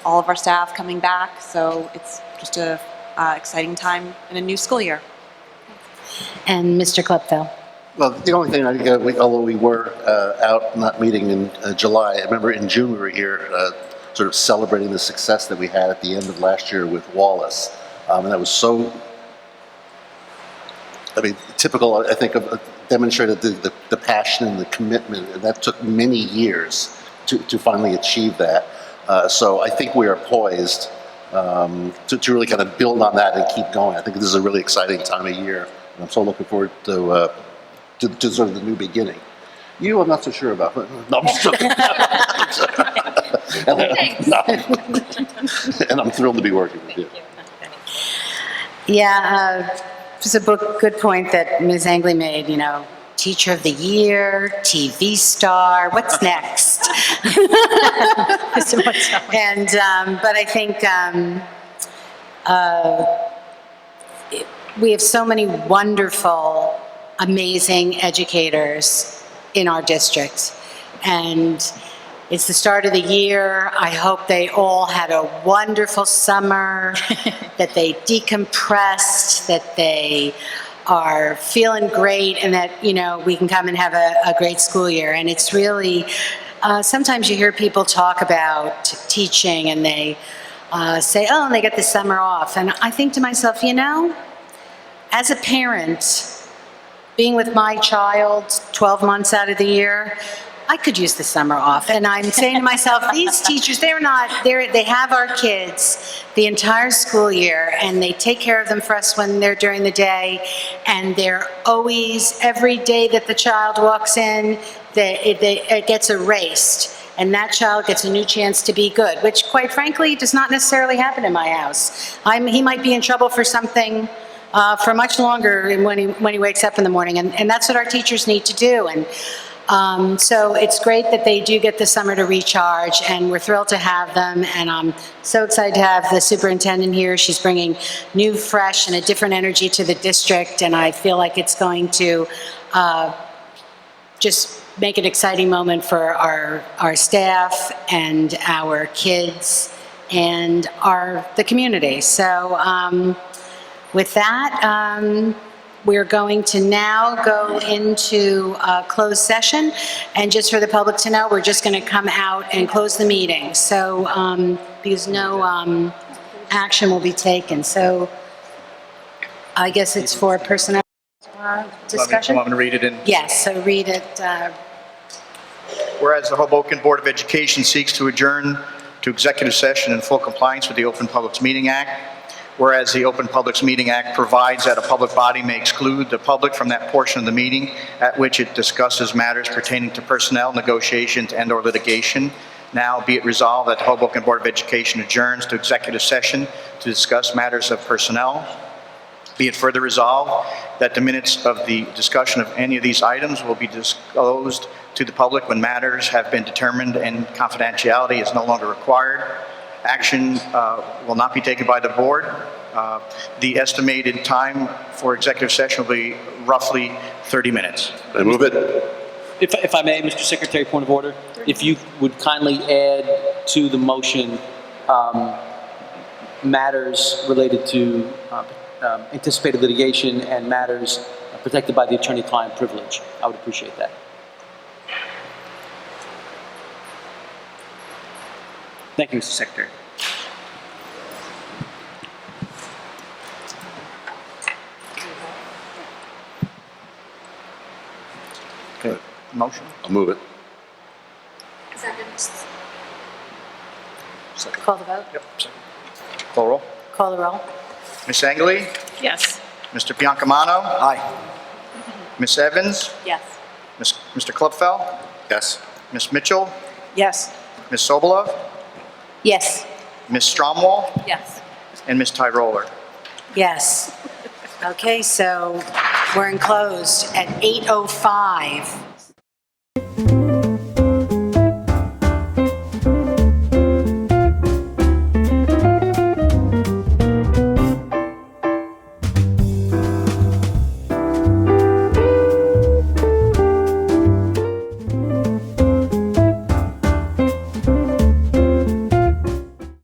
all of our staff coming back. So it's just a exciting time in a new school year. And Mr. Klepfel? Well, the only thing, although we were out not meeting in July, I remember in June we were here sort of celebrating the success that we had at the end of last year with Wallace. And that was so, typical, I think, of demonstrated the passion and the commitment, and that took many years to finally achieve that. So I think we are poised to really kind of build on that and keep going. I think this is a really exciting time of year, and I'm so looking forward to sort of the new beginning. You, I'm not so sure about. No, I'm just joking. And I'm thrilled to be working with you. Yeah, it's a good point that Ms. Angley made, Teacher of the Year, TV star, what's next? And, but I think we have so many wonderful, amazing educators in our district. And it's the start of the year. I hope they all had a wonderful summer, that they decompressed, that they are feeling great, and that, you know, we can come and have a great school year. And it's really, sometimes you hear people talk about teaching and they say, oh, and they get the summer off. And I think to myself, you know, as a parent, being with my child 12 months out of the year, I could use the summer off. And I'm saying to myself, these teachers, they have our kids the entire school year, and they take care of them for us when they're during the day. And they're always, every day that the child walks in, it gets erased. And that child gets a new chance to be good, which quite frankly does not necessarily happen in my house. He might be in trouble for something for much longer when he wakes up in the morning. And that's what our teachers need to do. And so it's great that they do get the summer to recharge, and we're thrilled to have them. And I'm so excited to have the superintendent here. She's bringing new, fresh, and a different energy to the district, and I feel like it's going to just make an exciting moment for our staff and our kids and the community. So with that, we're going to now go into closed session. And just for the public to know, we're just going to come out and close the meeting. So, because no action will be taken. So I guess it's for personnel discussion? Want me to read it in? Yes, so read it. Whereas the Hoboken Board of Education seeks to adjourn to executive session in full compliance with the Open Publics Meeting Act. Whereas the Open Publics Meeting Act provides that a public body may exclude the public from that portion of the meeting at which it discusses matters pertaining to personnel, negotiations, and/or litigation. Now be it resolved that the Hoboken Board of Education adjourns to executive session to discuss matters of personnel. Be it further resolved that the minutes of the discussion of any of these items will be disclosed to the public when matters have been determined and confidentiality is no longer required. Action will not be taken by the board. The estimated time for executive session will be roughly 30 minutes. I move it. If I may, Mr. Secretary, point of order, if you would kindly add to the motion matters related to anticipated litigation and matters protected by the attorney-client privilege, I would appreciate that. Thank you, Mr. Secretary. Okay, motion? I'll move it. Call the vote? Yep. Call roll. Call the roll? Ms. Angley? Yes. Mr. Biancamano? Aye. Ms. Evans? Yes. Mr. Klupfel? Yes. Ms. Mitchell? Yes. Ms. Sobolov? Yes. Ms. Stromwall? Yes. And Ms. Tyroller? Yes. Okay, so we're enclosed at 8:05.